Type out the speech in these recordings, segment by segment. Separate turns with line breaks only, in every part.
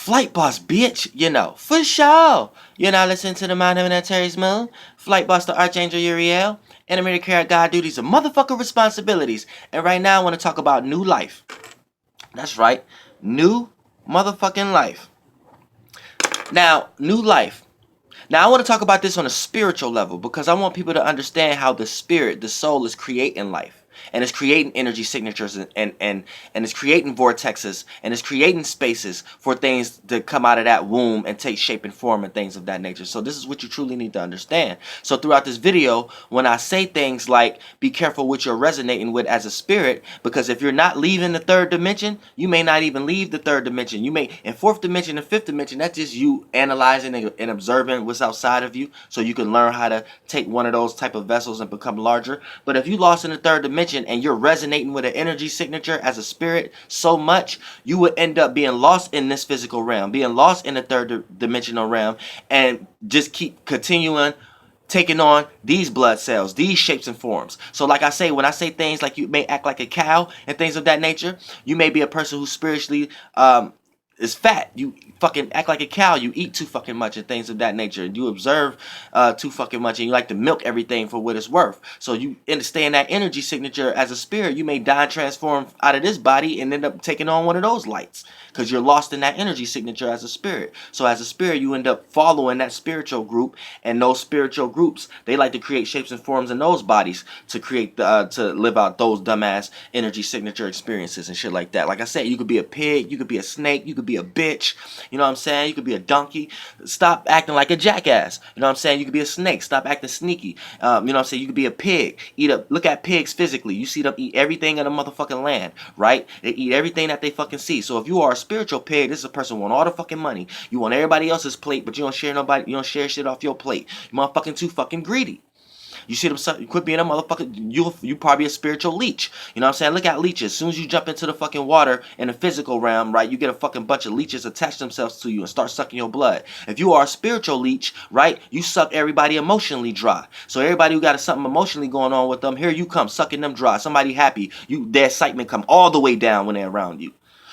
Flight boss, bitch, you know, for sure. You're not listening to the Mind of an Terry's Moon. Flight boss, the Archangel Uriel. Animated care God duties and motherfucker responsibilities. And right now I want to talk about new life. That's right. New motherfucking life. Now, new life. Now, I want to talk about this on a spiritual level because I want people to understand how the spirit, the soul, is creating life. And it's creating energy signatures and it's creating vortexes and it's creating spaces for things to come out of that womb and take shape and form and things of that nature. So this is what you truly need to understand. So throughout this video, when I say things like be careful what you're resonating with as a spirit, because if you're not leaving the third dimension, you may not even leave the third dimension. You may, in fourth dimension and fifth dimension, that's just you analyzing and observing what's outside of you so you can learn how to take one of those type of vessels and become larger. But if you lost in the third dimension and you're resonating with an energy signature as a spirit so much, you would end up being lost in this physical realm, being lost in the third dimensional realm, and just keep continuing taking on these blood cells, these shapes and forms. So like I say, when I say things like you may act like a cow and things of that nature, you may be a person who spiritually is fat. You fucking act like a cow. You eat too fucking much and things of that nature. You observe too fucking much and you like to milk everything for what it's worth. So you understand that energy signature as a spirit. You may die and transform out of this body and end up taking on one of those lights because you're lost in that energy signature as a spirit. So as a spirit, you end up following that spiritual group, and those spiritual groups, they like to create shapes and forms in those bodies to create to live out those dumbass energy signature experiences and shit like that. Like I said, you could be a pig, you could be a snake, you could be a bitch, you know what I'm saying? You could be a donkey. Stop acting like a jackass. You know what I'm saying? You could be a snake. Stop acting sneaky. You know what I'm saying? You could be a pig. Look at pigs physically. You see them eat everything in the motherfucking land, right? They eat everything that they fucking see. So if you are a spiritual pig, this is a person who want all the fucking money. You want everybody else's plate, but you don't share shit off your plate. You motherfucking too fucking greedy. You see them, you quit being a motherfucker, you probably a spiritual leech. You know what I'm saying? Look at leeches. As soon as you jump into the fucking water in the physical realm, right, you get a fucking bunch of leeches attach themselves to you and start sucking your blood. If you are a spiritual leech, right, you suck everybody emotionally dry. So everybody who got something emotionally going on with them, here you come, sucking them dry. Somebody happy, their excitement come all the way down when they're around you.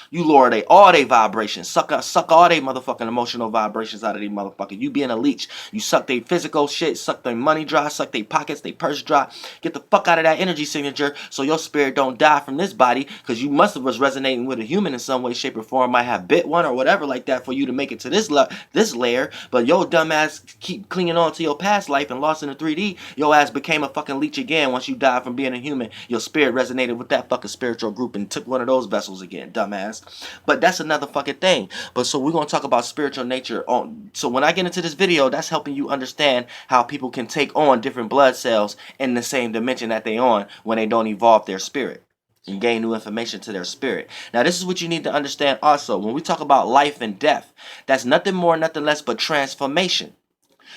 You lower all they vibrations. Suck all they motherfucking emotional vibrations out of these motherfuckers. You being a leech. You suck their physical shit, suck their money dry, suck their pockets, their purse dry. Get the fuck out of that energy signature so your spirit don't die from this body, because you must have was resonating with a human in some way, shape, or form. Might have bit one or whatever like that for you to make it to this layer. But your dumb ass keep clinging on to your past life and lost in the 3D. Your ass became a fucking leech again once you died from being a human. Your spirit resonated with that fucking spiritual group and took one of those vessels again, dumbass. But that's another fucking thing. But so we're going to talk about spiritual nature. So when I get into this video, that's helping you understand how people can take on different blood cells in the same dimension that they on when they don't evolve their spirit and gain new information to their spirit. Now, this is what you need to understand also. When we talk about life and death, that's nothing more, nothing less but transformation.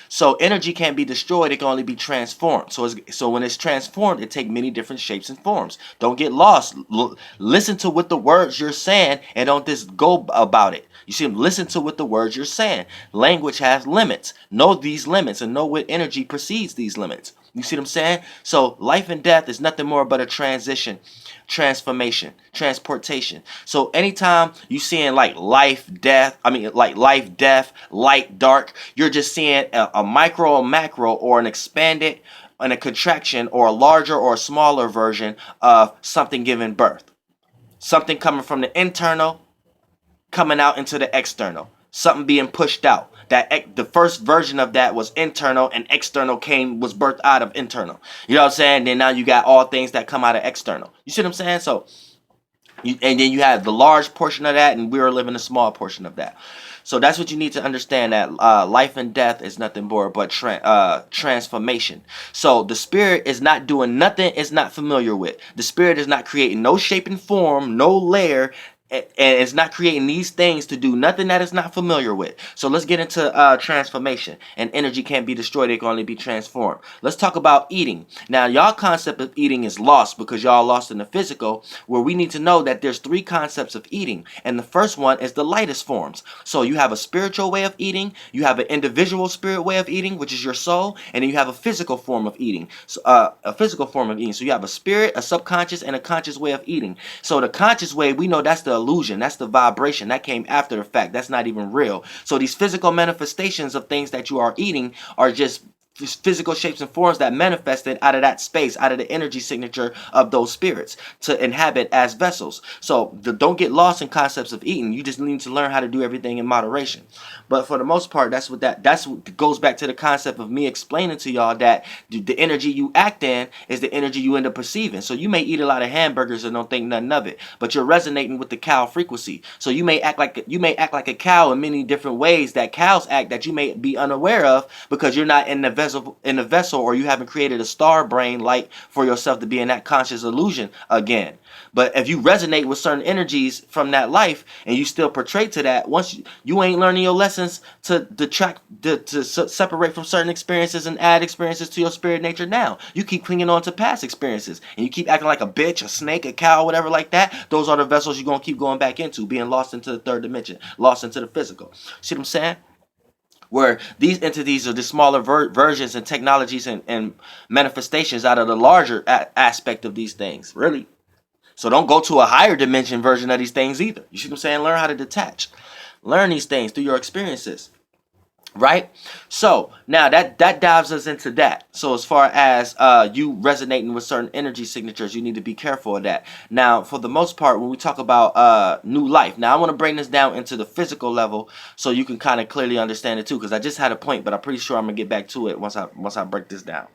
So energy can't be destroyed, it can only be transformed. So when it's transformed, it takes many different shapes and forms. Don't get lost. Listen to what the words you're saying and don't just go about it. You see, listen to what the words you're saying. Language has limits. Know these limits and know what energy precedes these limits. You see what I'm saying? So life and death is nothing more but a transition, transformation, transportation. So anytime you seeing like life, death, light, dark, you're just seeing a micro, a macro, or an expanded and a contraction or a larger or a smaller version of something giving birth. Something coming from the internal, coming out into the external. Something being pushed out. The first version of that was internal, and external was birthed out of internal. You know what I'm saying? Then now you got all things that come out of external. You see what I'm saying? So, and then you have the large portion of that, and we're living a small portion of that. So that's what you need to understand, that life and death is nothing more but transformation. So the spirit is not doing nothing it's not familiar with. The spirit is not creating no shape and form, no layer, and it's not creating these things to do nothing that it's not familiar with. So let's get into transformation. And energy can't be destroyed, it can only be transformed. Let's talk about eating. Now, y'all concept of eating is lost because y'all lost in the physical, where we need to know that there's 3 concepts of eating. And the first one is the lightest forms. So you have a spiritual way of eating, you have an individual spirit way of eating, which is your soul, and then you have a physical form of eating. So So you have a spirit, a subconscious, and a conscious way of eating. So the conscious way, we know that's the illusion. That's the vibration. That came after the fact. That's not even real. So these physical manifestations of things that you are eating are just physical shapes and forms that manifested out of that space, out of the energy signature of those spirits to inhabit as vessels. So don't get lost in concepts of eating. You just need to learn how to do everything in moderation. But for the most part, that's what goes back to the concept of me explaining to y'all that the energy you act in is the energy you end up perceiving. So you may eat a lot of hamburgers and don't think nothing of it, but you're resonating with the cow frequency. So you may act like a cow in many different ways that cows act that you may be unaware of because you're not in the vessel, or you haven't created a star brain light for yourself to be in that conscious illusion again. But if you resonate with certain energies from that life and you still portray to that, once you ain't learning your lessons to separate from certain experiences and add experiences to your spirit nature now. You keep clinging on to past experiences and you keep acting like a bitch, a snake, a cow, whatever like that. Those are the vessels you're going to keep going back into, being lost into the third dimension, lost into the physical. See what I'm saying? Where these entities are the smaller versions and technologies and manifestations out of the larger aspect of these things, really. So don't go to a higher dimension version of these things either. You see what I'm saying? Learn how to detach. Learn these things through your experiences. Right? So now that dives us into that. So as far as you resonating with certain energy signatures, you need to be careful of that. Now, for the most part, when we talk about new life, now I want to bring this down into the physical level so you can kind of clearly understand it too, because I just had a point, but I'm pretty sure I'm gonna get back to it once I break this down.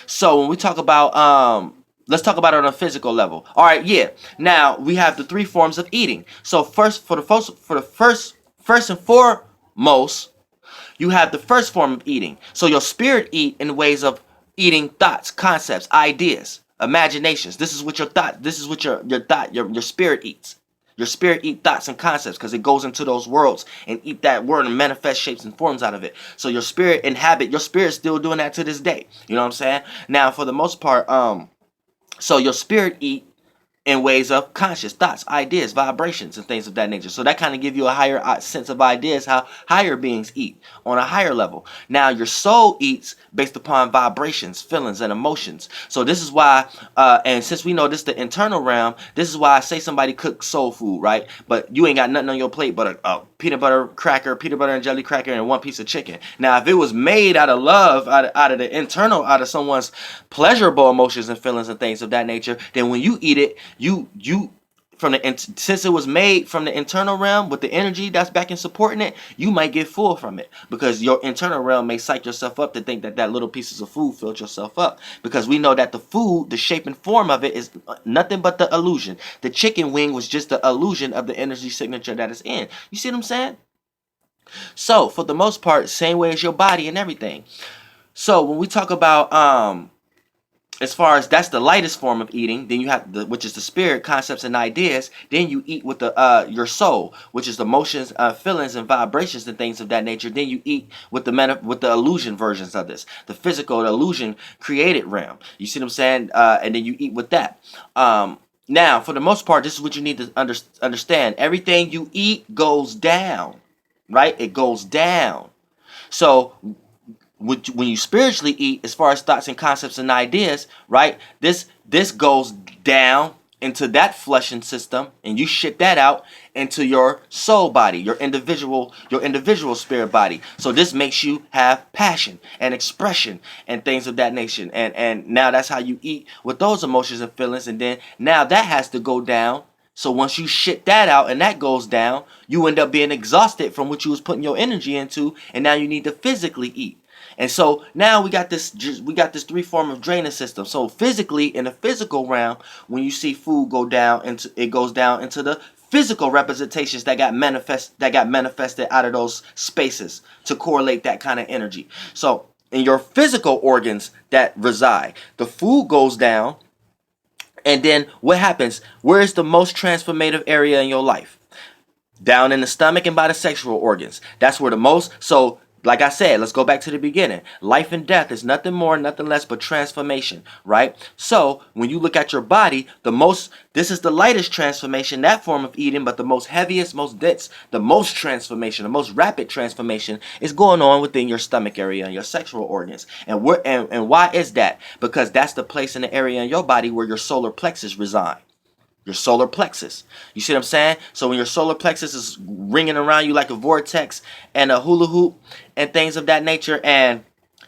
So when we talk about let's talk about it on a physical level. All right, yeah. Now we have the three forms of eating. So first and foremost, you have the first form of eating. So your spirit eat in ways of eating thoughts, concepts, ideas, imaginations. This is what your spirit eats. Your spirit eat thoughts and concepts because it goes into those worlds and eat that word and manifest shapes and forms out of it. So your spirit's still doing that to this day. You know what I'm saying? Now, for the most part, so your spirit eat in ways of conscious thoughts, ideas, vibrations, and things of that nature. So that kind of give you a higher sense of ideas how higher beings eat on a higher level. Now your soul eats based upon vibrations, feelings, and emotions. So this is why, and since we know this is the internal realm, this is why I say somebody cooks soul food, right? But you ain't got nothing on your plate but a peanut butter and jelly cracker, and one piece of chicken. Now, if it was made out of love, out of the internal, out of someone's pleasurable emotions and feelings and things of that nature, then when you eat it, since it was made from the internal realm with the energy that's back and supporting it, you might get full from it because your internal realm may psych yourself up to think that little pieces of food filled yourself up, because we know that the food, the shape and form of it is nothing but the illusion. The chicken wing was just the illusion of the energy signature that it's in. You see what I'm saying? So for the most part, same way as your body and everything. So when we talk about as far as that's the lightest form of eating, then you have which is the spirit, concepts, and ideas. Then you eat with the your soul, which is the emotions, feelings, and vibrations and things of that nature. Then you eat with the illusion versions of this, the physical, the illusion created realm. You see what I'm saying? And then you eat with that. Now, for the most part, this is what you need to understand. Everything you eat goes down, right? It goes down. So when you spiritually eat, as far as thoughts and concepts and ideas, right? This goes down into that flushing system, and you shit that out into your soul body, your individual spirit body. So this makes you have passion and expression and things of that nature. And now that's how you eat with those emotions and feelings. And then now that has to go down. So once you shit that out and that goes down, you end up being exhausted from what you was putting your energy into, and now you need to physically eat. And so now we got this three form of drainage system. So physically, in the physical realm, when you see food go down, it goes down into the physical representations that got manifested out of those spaces to correlate that kind of energy. So in your physical organs that reside, the food goes down, and then what happens? Where is the most transformative area in your life? Down in the stomach and by the sexual organs. That's where the most. So like I said, let's go back to the beginning. Life and death is nothing more, nothing less but transformation, right? So when you look at your body, this is the lightest transformation, that form of eating, but the most heaviest, most dense, the most transformation, the most rapid transformation is going on within your stomach area and your sexual organs. And why is that? Because that's the place in the area in your body where your solar plexus reside. Your solar plexus. You see what I'm saying? So when your solar plexus is ringing around you like a vortex and a hula hoop and things of that nature, and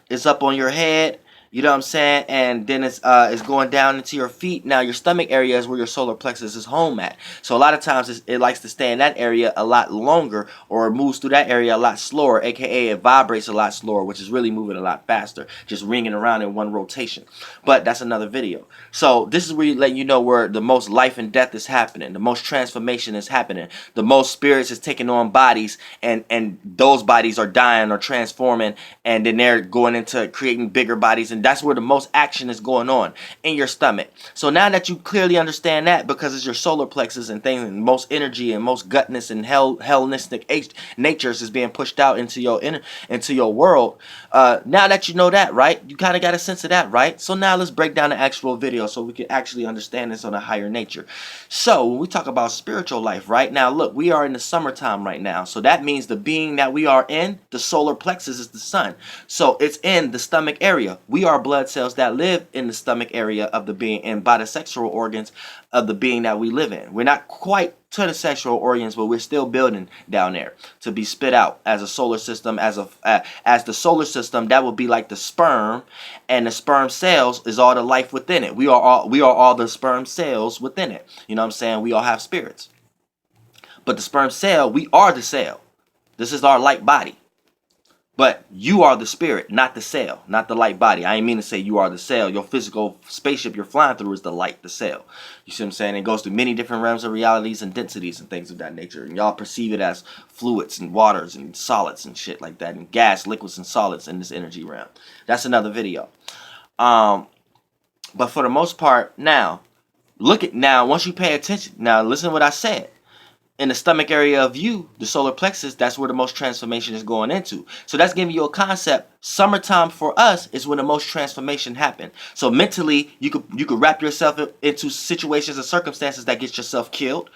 it's up on your head, you know what I'm saying? And then it's going down into your feet. Now your stomach area is where your solar plexus is home at. So a lot of times it likes to stay in that area a lot longer, or it moves through that area a lot slower, aka it vibrates a lot slower, which is really moving a lot faster, just ringing around in one rotation. But that's another video. So this is where you let you know where the most life and death is happening, the most transformation is happening, the most spirits is taking on bodies, and those bodies are dying or transforming, and then they're going into creating bigger bodies, and that's where the most action is going on in your stomach. So now that you clearly understand that, because it's your solar plexus and things, and most energy and most gutness and hellenistic natures is being pushed out into your world. Now that you know that, right, you kind of got a sense of that, right? So now let's break down the actual video so we can actually understand this on a higher nature. So when we talk about spiritual life, right, now look, we are in the summertime right now, so that means the being that we are in, the solar plexus, is the sun. So it's in the stomach area. We are blood cells that live in the stomach area of the being, and by the sexual organs of the being that we live in. We're not quite to the sexual organs, but we're still building down there to be spit out as a solar system, as the solar system. That would be like the sperm, and the sperm cells is all the life within it. We are all the sperm cells within it. You know what I'm saying? We all have spirits, but the sperm cell, we are the cell. This is our light body. But you are the spirit, not the cell, not the light body. I ain't mean to say you are the cell. Your physical spaceship you're flying through is the light, the cell. You see what I'm saying? It goes through many different realms of realities and densities and things of that nature. And y'all perceive it as fluids and waters and solids and shit like that, and gas, liquids, and solids in this energy realm. That's another video. But for the most part, now, once you pay attention, now listen to what I said. In the stomach area of you, the solar plexus, that's where the most transformation is going into. So that's giving you a concept. Summertime for us is when the most transformation happen. So mentally, you could wrap yourself into situations and circumstances that get yourself killed.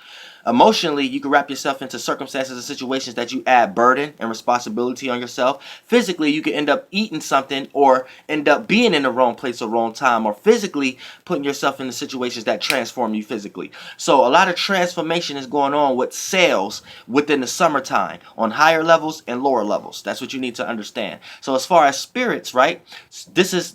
Emotionally, you can wrap yourself into circumstances and situations that you add burden and responsibility on yourself. Physically, you can end up eating something or end up being in the wrong place or wrong time, or physically putting yourself into situations that transform you physically. So a lot of transformation is going on with cells within the summertime on higher levels and lower levels. That's what you need to understand. So as far as spirits, right, this is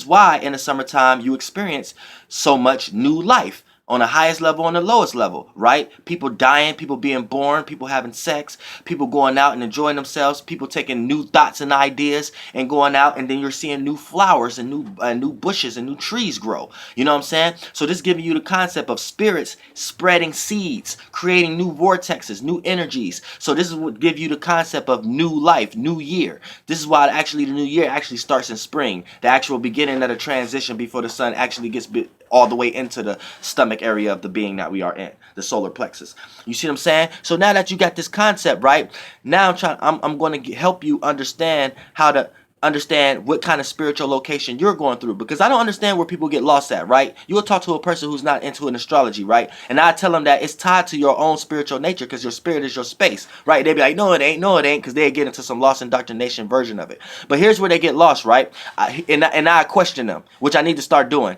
why in the summertime you experience so much new life. On the highest level, on the lowest level, right? People dying, people being born, people having sex, people going out and enjoying themselves, people taking new thoughts and ideas and going out, and then you're seeing new flowers and new bushes and new trees grow. You know what I'm saying? So this is giving you the concept of spirits spreading seeds, creating new vortexes, new energies. So this is what give you the concept of new life, new year. This is why actually the new year actually starts in spring, the actual beginning of the transition before the sun actually gets all the way into the stomach area of the being that we are in, the solar plexus. You see what I'm saying? So now that you got this concept, right? Now I'm going to help you understand how to understand what kind of spiritual location you're going through, because I don't understand where people get lost at, right? You will talk to a person who's not into an astrology, right? And I tell them that it's tied to your own spiritual nature, because your spirit is your space, right? They be like, no it ain't, because they get into some lost indoctrination version of it. But here's where they get lost, right? And I question them, which I need to start doing.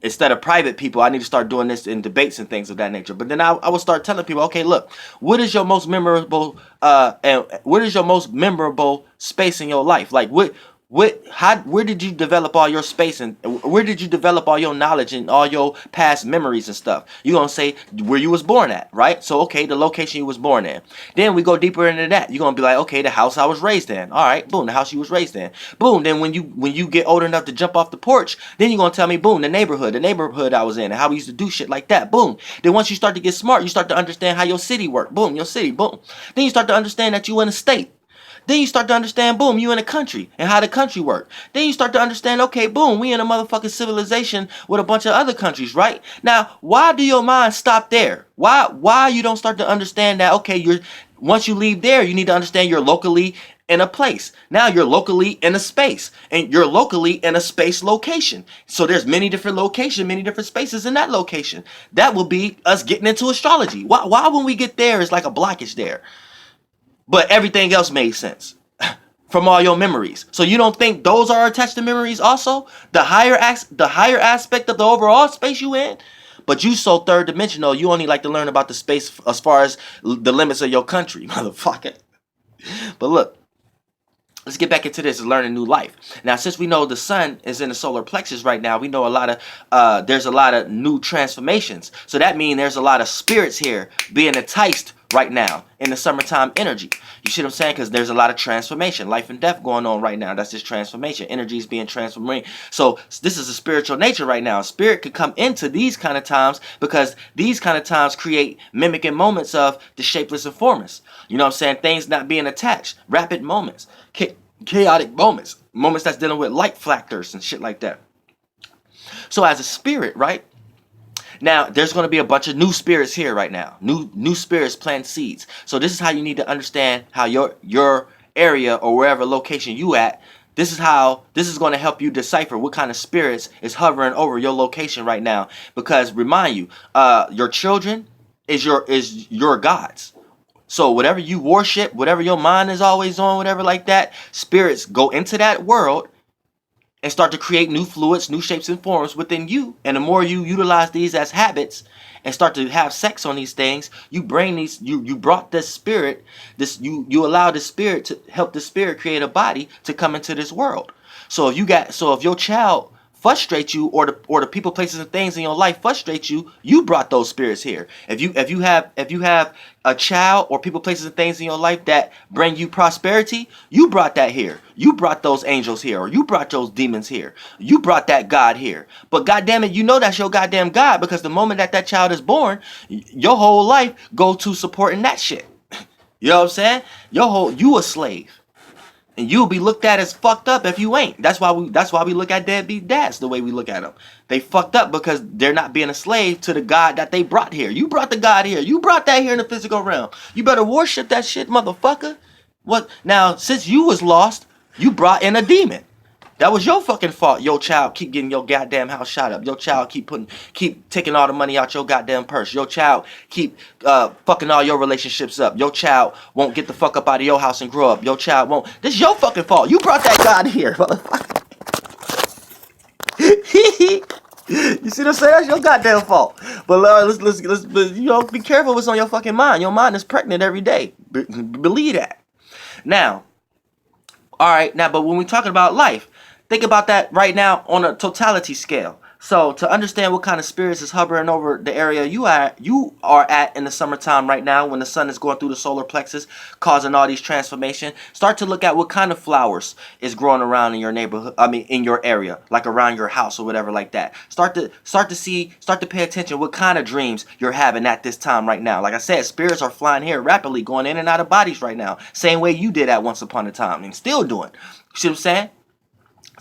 Instead of private people, I need to start doing this in debates and things of that nature. But then I will start telling people, okay, look, what is your most memorable space in your life? Like where did you develop all your space, and where did you develop all your knowledge and all your past memories and stuff? You're going to say where you was born at, right? So, okay, the location you was born in. Then we go deeper into that. You're going to be like, okay, the house I was raised in. All right, boom, the house you was raised in. Boom, then when you get old enough to jump off the porch, then you're going to tell me, boom, the neighborhood I was in and how we used to do shit like that. Boom. Then once you start to get smart, you start to understand how your city worked. Boom, your city, boom. Then you start to understand that you in a state. Then you start to understand, boom, you in a country and how the country work. Then you start to understand, okay, boom, we in a motherfucking civilization with a bunch of other countries, right? Now, why do your mind stop there? Why you don't start to understand that, okay, once you leave there, you need to understand you're locally in a place. Now you're locally in a space, and you're locally in a space location. So there's many different locations, many different spaces in that location. That will be us getting into astrology. Why when we get there, it's like a blockage there? But everything else made sense from all your memories. So you don't think those are attached to memories also? The higher aspect of the overall space you in? But you so third dimensional, you only like to learn about the space as far as the limits of your country, motherfucker. But look, let's get back into this and learn a new life. Now, since we know the sun is in the solar plexus right now, we know there's a lot of new transformations. So that means there's a lot of spirits here being enticed right now in the summertime energy. You see what I'm saying? Because there's a lot of transformation, life and death going on right now. That's just transformation. Energy is being transformed. So this is a spiritual nature right now. Spirit could come into these kind of times because these kind of times create mimicking moments of the shapeless and formless. You know what I'm saying? Things not being attached. Rapid moments. Chaotic moments. Moments that's dealing with light factors and shit like that. So as a spirit, right? Now, there's going to be a bunch of new spirits here right now. New spirits plant seeds. So this is how you need to understand how your area or wherever location you at, this is going to help you decipher what kind of spirits is hovering over your location right now. Because remind you, your children is your gods. So whatever you worship, whatever your mind is always on, whatever like that, spirits go into that world and start to create new fluids, new shapes and forms within you. And the more you utilize these as habits and start to have sex on these things, you brought this spirit, you allow the spirit to help the spirit create a body to come into this world. So if your child frustrates you, or the people, places, and things in your life frustrate you, you brought those spirits here. If you have a child or people, places, and things in your life that bring you prosperity, you brought that here. You brought those angels here, or you brought those demons here. You brought that God here. But goddamn it, you know that's your goddamn God, because the moment that child is born, your whole life go to supporting that shit. You know what I'm saying? You a slave. And you'll be looked at as fucked up if you ain't. That's why we look at deadbeat dads the way we look at them. They fucked up because they're not being a slave to the God that they brought here. You brought the God here. You brought that here in the physical realm. You better worship that shit, motherfucker. What? Now, since you was lost, you brought in a demon. That was your fucking fault. Your child keep getting your goddamn house shot up. Your child keep taking all the money out your goddamn purse. Your child keep fucking all your relationships up. Your child won't get the fuck up out of your house and grow up. Your child won't. This is your fucking fault. You brought that God here, motherfucker. You see what I'm saying? That's your goddamn fault. But let's be careful what's on your fucking mind. Your mind is pregnant every day. Believe that. Now, all right. Now, but when we're talking about life, think about that right now on a totality scale. So to understand what kind of spirits is hovering over the area you are at in the summertime right now, when the sun is going through the solar plexus, causing all these transformations, start to look at what kind of flowers is growing around in your neighborhood. In your area, like around your house or whatever like that. Start to pay attention what kind of dreams you're having at this time right now. Like I said, spirits are flying here rapidly, going in and out of bodies right now, same way you did at once upon a time, and still doing. You see what I'm saying?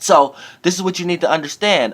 So this is what you need to understand.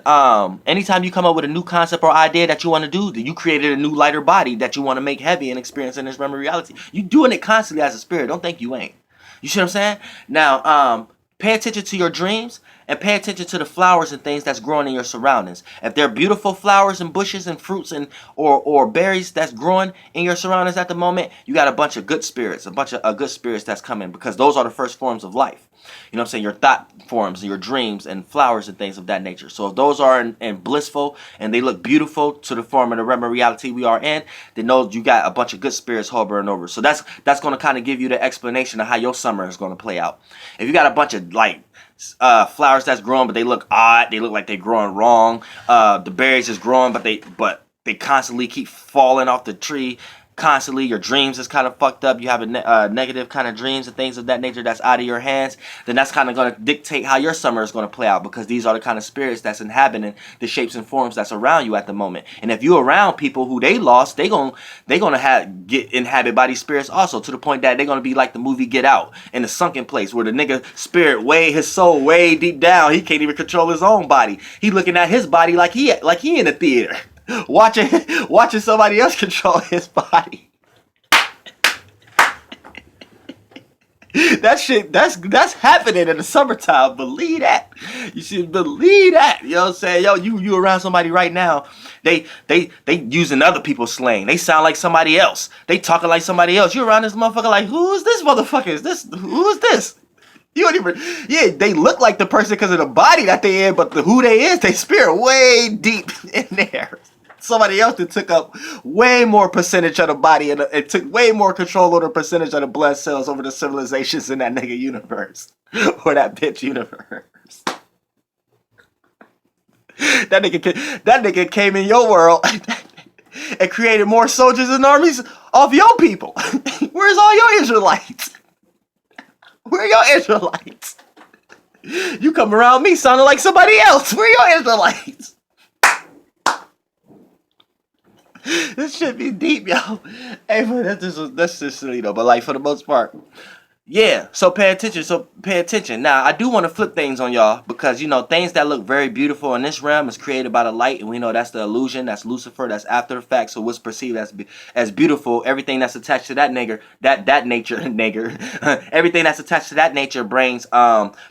Anytime you come up with a new concept or idea that you want to do, that you created a new lighter body that you want to make heavy and experience in this realm of reality. You doing it constantly as a spirit. Don't think you ain't. You see what I'm saying? Now, pay attention to your dreams and pay attention to the flowers and things that's growing in your surroundings. If they're beautiful flowers and bushes and fruits and or berries that's growing in your surroundings at the moment, you got a bunch of good spirits, good spirits that's coming, because those are the first forms of life. You know what I'm saying? Your thought forms, your dreams, and flowers and things of that nature. So if those are in blissful and they look beautiful to the form of the realm of reality we are in, then know you got a bunch of good spirits hovering over. So that's going to kind of give you the explanation of how your summer is going to play out. If you got a bunch of flowers that's growing, but they look odd, they look like they're growing wrong. The berries is growing, but they constantly keep falling off the tree. Constantly, your dreams is kind of fucked up. You have a negative kind of dreams and things of that nature that's out of your hands. Then that's kind of going to dictate how your summer is going to play out, because these are the kind of spirits that's inhabiting the shapes and forms that's around you at the moment. And if you're around people who they lost, they gonna get inhabited by these spirits also, to the point that they're gonna be like the movie Get Out, in the sunken place where the nigga spirit his soul way deep down. He can't even control his own body. He looking at his body like he in a theater. Watching somebody else control his body. That shit, that's happening in the summertime. Believe that. You should believe that. You know what I'm saying? Yo, you around somebody right now. They using other people's slang. They sound like somebody else. They talking like somebody else. You around this motherfucker like, who is this motherfucker? Who is this? You don't even, yeah, they look like the person because of the body that they in, but who they is, they spirit way deep in there. somebody else that took up way more percentage of the body and it took way more control over the percentage of the blood cells over the civilizations in that nigga universe or that bitch universe. That nigga came in your world and created more soldiers and armies off your people. Where's all your Israelites? Where are your Israelites? You come around me sounding like somebody else. Where are your Israelites? This shit be deep, yo. Hey, but that's just silly though. But like for the most part, yeah. So pay attention. Now I do want to flip things on y'all because you know things that look very beautiful in this realm is created by the light, and we know that's the illusion. That's Lucifer. That's after the fact. So what's perceived as beautiful, everything that's attached to that nature, everything that's attached to that nature brings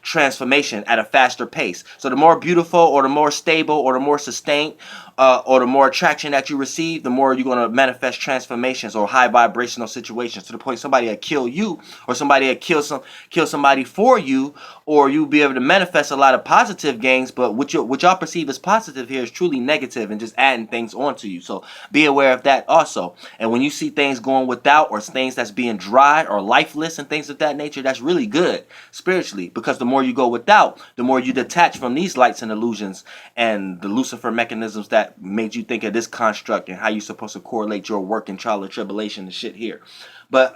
transformation at a faster pace. So the more beautiful, or the more stable, or the more sustained, or the more attraction that you receive, the more you're going to manifest transformations or high vibrational situations to the point somebody will kill you or somebody will kill somebody for you, or you'll be able to manifest a lot of positive gains, but what y'all perceive as positive here is truly negative and just adding things onto you. So be aware of that also. And when you see things going without or things that's being dry or lifeless and things of that nature, that's really good spiritually, because the more you go without, the more you detach from these lights and illusions and the Lucifer mechanisms that made you think of this construct and how you're supposed to correlate your work and trial and tribulation and shit here. But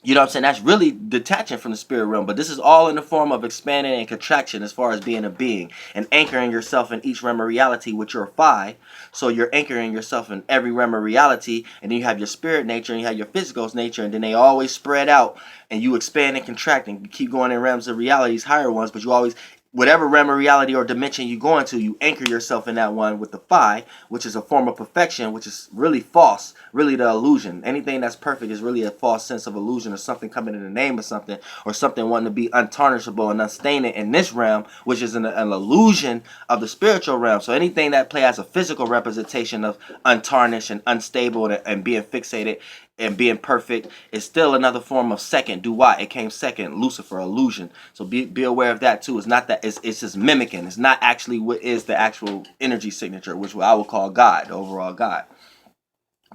you know what I'm saying? That's really detaching from the spirit realm. But this is all in the form of expanding and contraction as far as being a being and anchoring yourself in each realm of reality with your phi. So you're anchoring yourself in every realm of reality, and then you have your spirit nature and you have your physical nature, and then they always spread out and you expand and contract and keep going in realms of realities, higher ones, but you always, whatever realm of reality or dimension you go into, you anchor yourself in that one with the phi, which is a form of perfection, which is really false, really the illusion. Anything that's perfect is really a false sense of illusion, or something coming in the name of something, or something wanting to be untarnishable and unstained in this realm, which is an illusion of the spiritual realm. So anything that play as a physical representation of untarnished and unstable and being fixated and being perfect is still another form of second. Do what? It came second. Lucifer, illusion. So be aware of that too. It's not that, it's just mimicking. It's not actually what is the actual energy signature, which I would call God, the overall God.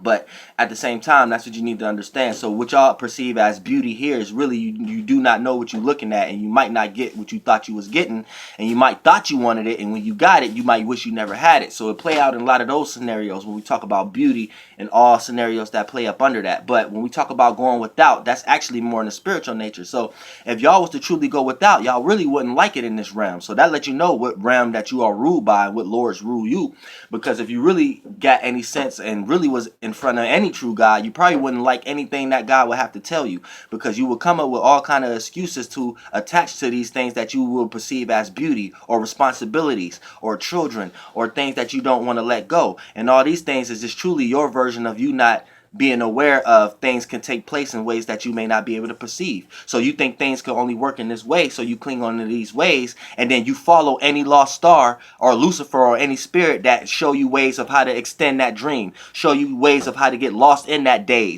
But at the same time, that's what you need to understand. So what y'all perceive as beauty here is really you do not know what you're looking at, and you might not get what you thought you was getting, and you might thought you wanted it, and when you got it, you might wish you never had it. So it play out in a lot of those scenarios when we talk about beauty and all scenarios that play up under that. But when we talk about going without, that's actually more in the spiritual nature. So if y'all was to truly go without, y'all really wouldn't like it in this realm. So that lets you know what realm that you are ruled by and what lords rule you. Because if you really got any sense and really was in front of any true God, you probably wouldn't like anything that God would have to tell you, because you would come up with all kind of excuses to attach to these things that you will perceive as beauty or responsibilities or children or things that you don't want to let go. And all these things is just truly your version of you not being aware of things can take place in ways that you may not be able to perceive. So you think things can only work in this way, so you cling on to these ways, and then you follow any lost star or Lucifer or any spirit that show you ways of how to extend that dream, show you ways of how to get lost in that day,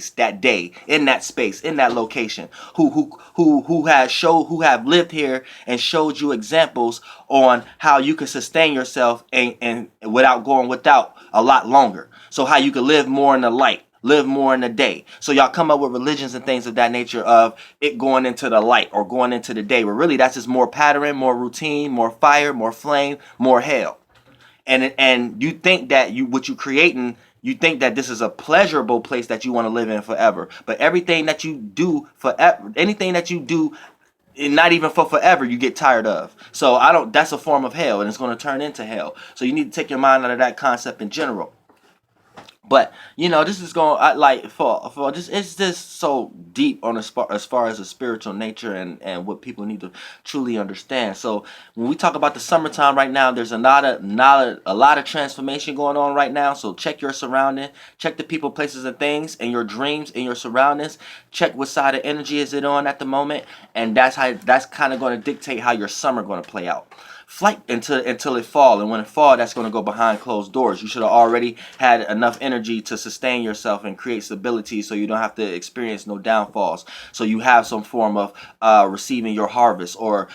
in that space, in that location, who have lived here and showed you examples on how you can sustain yourself and without going without a lot longer. So how you can live more in the light, live more in the day. So y'all come up with religions and things of that nature of it going into the light or going into the day, but really that's just more pattern, more routine, more fire, more flame, more hell. And you think that what you creating, you think that this is a pleasurable place that you want to live in forever. But everything that you do forever, anything that you do, and not even for forever, you get tired of. So that's a form of hell, and it's going to turn into hell. So you need to take your mind out of that concept in general. But you know, this is going like for just, it's just so deep on as far as the spiritual nature and what people need to truly understand. So when we talk about the summertime right now, there's a lot of transformation going on right now. So check your surrounding, check the people, places, and things, and your dreams and your surroundings. Check what side of energy is it on at the moment, and that's kind of going to dictate how your summer going to play out. Flight until it fall, and when it fall, that's going to go behind closed doors. You should have already had enough energy to sustain yourself and create stability, so you don't have to experience no downfalls. So you have some form of receiving your harvest, or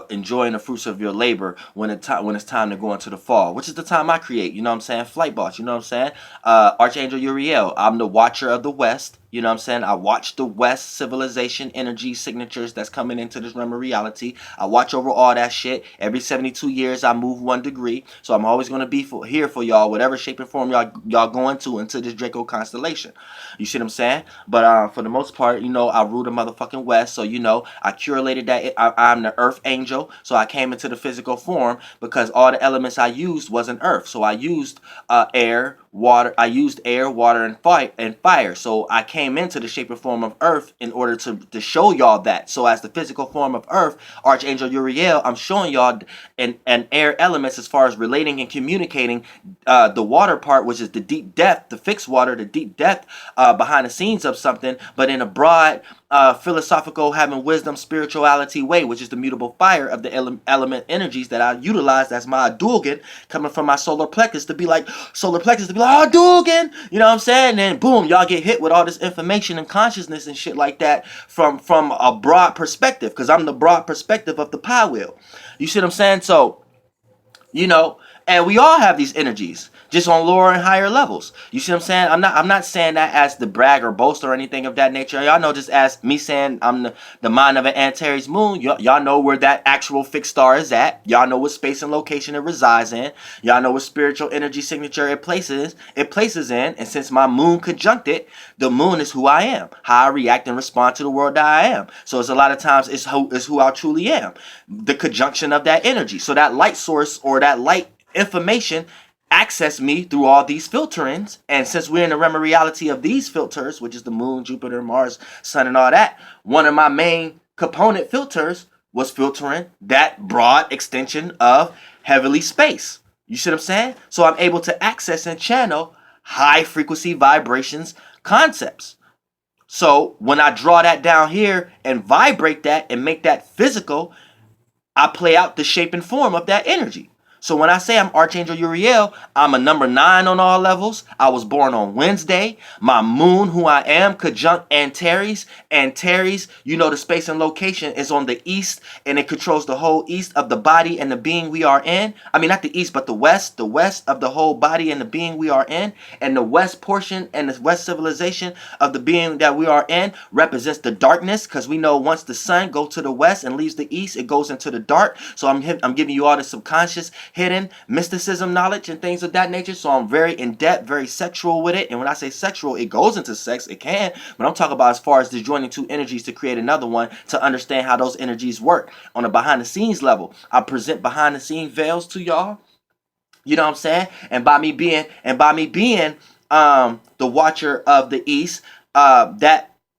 enjoying the fruits of your labor when when it's time to go into the fall, which is the time I create. You know what I'm saying? Flight boss. You know what I'm saying? Archangel Uriel. I'm the watcher of the West. You know what I'm saying? I watch the West civilization energy signatures that's coming into this realm of reality. I watch over all that shit. Every 72 years, I move 1 degree. So I'm always going to be here for y'all, whatever shape and form y'all going into this Draco constellation. You see what I'm saying? But for the most part, you know, I rule the motherfucking West. So, you know, I curated that. I'm the Earth Angel. So I came into the physical form because all the elements I used wasn't Earth. So I used air, water. I used air, water, and fire. So I came into the shape and form of Earth in order to show y'all that. So as the physical form of Earth, Archangel Uriel, I'm showing y'all an air elements as far as relating and communicating. The water part, which is the deep depth, the fixed water, the deep depth behind the scenes of something, but in a broad, philosophical, having wisdom, spirituality way, which is the mutable fire of the element energies that I utilize as my Dulgan coming from my solar plexus to be like, oh, Dulgan, you know what I'm saying? And then boom, y'all get hit with all this information and consciousness and shit like that from a broad perspective, because I'm the broad perspective of the pie wheel. You see what I'm saying? So, you know, and we all have these energies, just on lower and higher levels. You see what I'm saying? I'm not saying that as the brag or boast or anything of that nature. Y'all know, just as me saying I'm the mind of an Antares moon. Y'all know where that actual fixed star is at. Y'all know what space and location it resides in. Y'all know what spiritual energy signature it places in. And since my moon conjunct it, the moon is who I am, how I react and respond to the world that I am. So it's a lot of times it's who I truly am, the conjunction of that energy. So that light source or that light information access me through all these filterings. And since we're in the realm of reality of these filters, which is the moon, Jupiter, Mars, sun, and all that, one of my main component filters was filtering that broad extension of heavenly space. You see what I'm saying? So I'm able to access and channel high frequency vibrations concepts. So when I draw that down here and vibrate that and make that physical, I play out the shape and form of that energy. So when I say I'm Archangel Uriel, I'm a number 9 on all levels. I was born on Wednesday. My moon, who I am, conjunct Antares. Antares, you know, the space and location is on the east, and it controls the whole east of the body and the being we are in. I mean, not the east, but the west of the whole body and the being we are in. And the west portion and the west civilization of the being that we are in represents the darkness, because we know once the sun goes to the west and leaves the east, it goes into the dark. So I'm giving you all the subconscious, hidden mysticism knowledge and things of that nature. So I'm very in-depth, very sexual with it. And when I say sexual, it goes into sex. It can. But I'm talking about as far as disjoining two energies to create another one, to understand how those energies work on a behind-the-scenes level. I present behind-the-scenes veils to y'all. You know what I'm saying? And by me being the watcher of the East,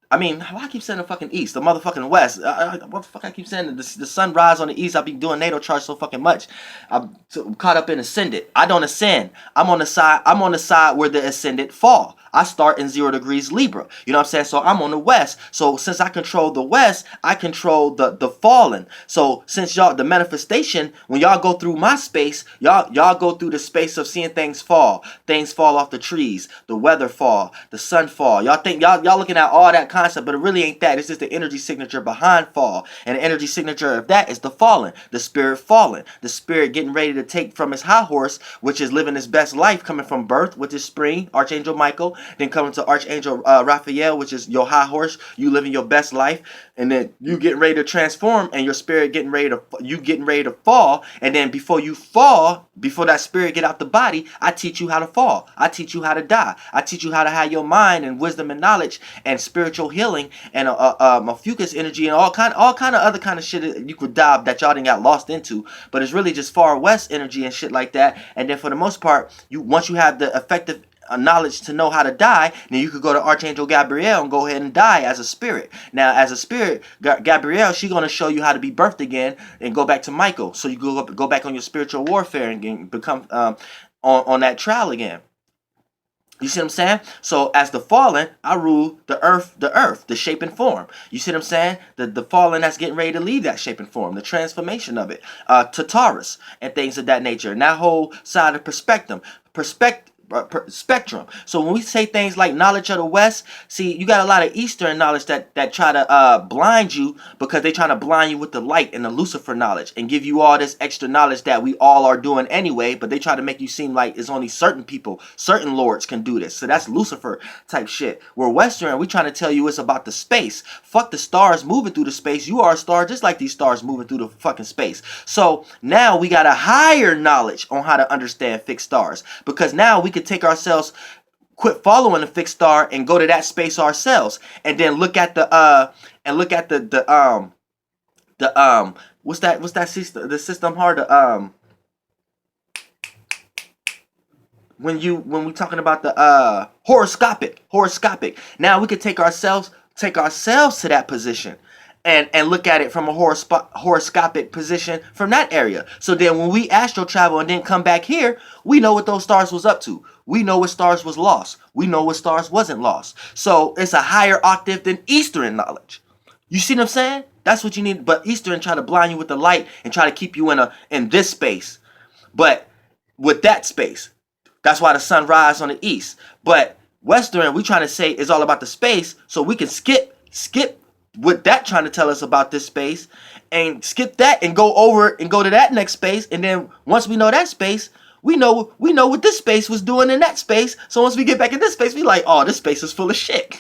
I mean, why I keep saying the fucking East, the motherfucking West? What the fuck I keep saying? The sun rise on the East. I be doing natal charts so fucking much. I'm caught up in ascendant. I don't ascend. I'm on the side where the ascendant fall. I start in 0 degrees Libra. You know what I'm saying? So I'm on the West. So since I control the West, I control the fallen. So since y'all, the manifestation, when y'all go through my space, y'all go through the space of seeing things fall. Things fall off the trees, the weather fall, the sun fall. Y'all think y'all looking at all that concept, but it really ain't that. It's just the energy signature behind fall. And the energy signature of that is the fallen, the spirit fallen, the spirit getting ready to take from his high horse, which is living his best life, coming from birth, which is spring, Archangel Michael, then coming to Archangel Raphael, which is your high horse, you living your best life, and then you getting ready to transform, and your spirit getting ready to fall. And then before you fall, before that spirit get out the body, I teach you how to fall. I teach you how to die. I teach you how to have your mind and wisdom and knowledge and spiritual healing and a fucus energy and all kind of other kind of shit you could dive that y'all didn't got lost into. But it's really just far west energy and shit like that. And then for the most part, once you have the effective knowledge to know how to die, then you could go to Archangel Gabriel and go ahead and die as a spirit. Now, as a spirit, Gabrielle, she's going to show you how to be birthed again and go back to Michael. So you go back on your spiritual warfare and become on that trial again. You see what I'm saying? So as the fallen, I rule the earth, the shape and form. You see what I'm saying? The fallen that's getting ready to leave that shape and form, the transformation of it, to Taurus and things of that nature. And that whole side of perspective. spectrum. So when we say things like knowledge of the West, see, you got a lot of Eastern knowledge that try to blind you, because they trying to blind you with the light and the Lucifer knowledge and give you all this extra knowledge that we all are doing anyway, but they try to make you seem like it's only certain people, certain lords can do this. So that's Lucifer type shit. Where Western, we trying to tell you it's about the space. Fuck the stars moving through the space. You are a star just like these stars moving through the fucking space. So now we got a higher knowledge on how to understand fixed stars, because now we could take ourselves, quit following the fixed star and go to that space ourselves, and then look at the what's that system, the system hard to when we talking about the horoscopic. Now we could take ourselves to that position and look at it from a horoscopic position from that area. So then when we astral travel and then come back here, we know what those stars was up to. We know what stars was lost. We know what stars wasn't lost. So it's a higher octave than Eastern knowledge. You see what I'm saying? That's what you need. But Eastern try to blind you with the light and try to keep you in this space. But with that space, that's why the sun rises on the east. But Western, we trying to say, is all about the space, so we can skip what that trying to tell us about this space, and skip that and go over and go to that next space. And then once we know that space, we know what this space was doing in that space. So once we get back in this space, we like, oh, this space is full of shit.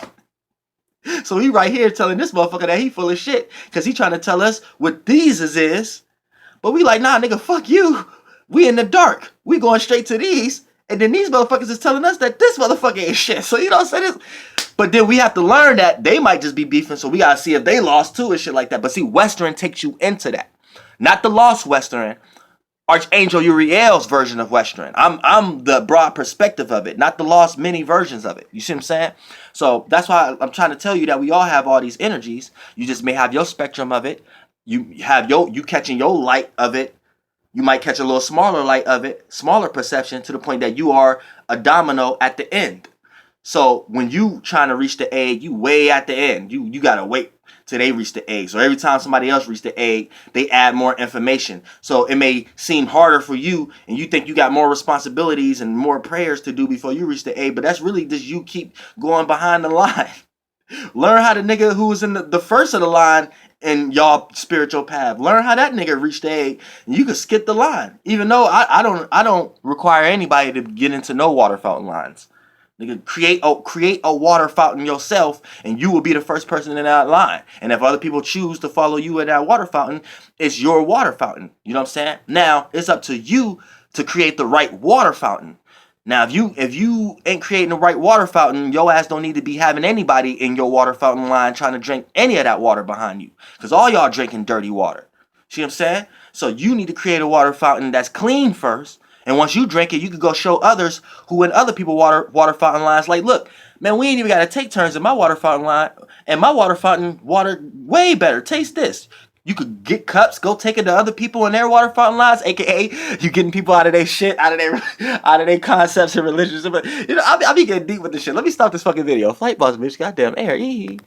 So he right here telling this motherfucker that he full of shit, because he trying to tell us what these is. But we like, nah, nigga, fuck you. We in the dark. We going straight to these. And then these motherfuckers is telling us that this motherfucker ain't shit. So you know what I'm saying? But then we have to learn that they might just be beefing, so we gotta see if they lost too and shit like that. But see, Western takes you into that. Not the lost Western. Archangel Uriel's version of Western. I'm the broad perspective of it, not the lost many versions of it. You see what I'm saying? So that's why I'm trying to tell you that we all have all these energies. You just may have your spectrum of it. You catching your light of it. You might catch a little smaller light of it, smaller perception, to the point that you are a domino at the end. So when you trying to reach the egg, you way at the end. You gotta wait till they reach the egg. So every time somebody else reach the egg, they add more information. So it may seem harder for you, and you think you got more responsibilities and more prayers to do before you reach the egg, but that's really just you keep going behind the line. Learn how the nigga who was in the first of the line in y'all spiritual path. Learn how that nigga reached the egg, and you can skip the line. Even though I don't require anybody to get into no water fountain lines. Nigga, create a water fountain yourself, and you will be the first person in that line. And if other people choose to follow you in that water fountain, it's your water fountain. You know what I'm saying? Now it's up to you to create the right water fountain. Now, if you ain't creating the right water fountain, your ass don't need to be having anybody in your water fountain line trying to drink any of that water behind you, because all y'all drinking dirty water. See what I'm saying? So you need to create a water fountain that's clean first. And once you drink it, you can go show others who in other people water fountain lines, like, look, man, we ain't even got to take turns in my water fountain line. And my water fountain water way better. Taste this. You could get cups, go take it to other people in their water fountain lines, aka you getting people out of their shit, out of their concepts and religions. But you know, I'll be getting deep with this shit. Let me stop this fucking video. Flight boss, bitch. Goddamn air.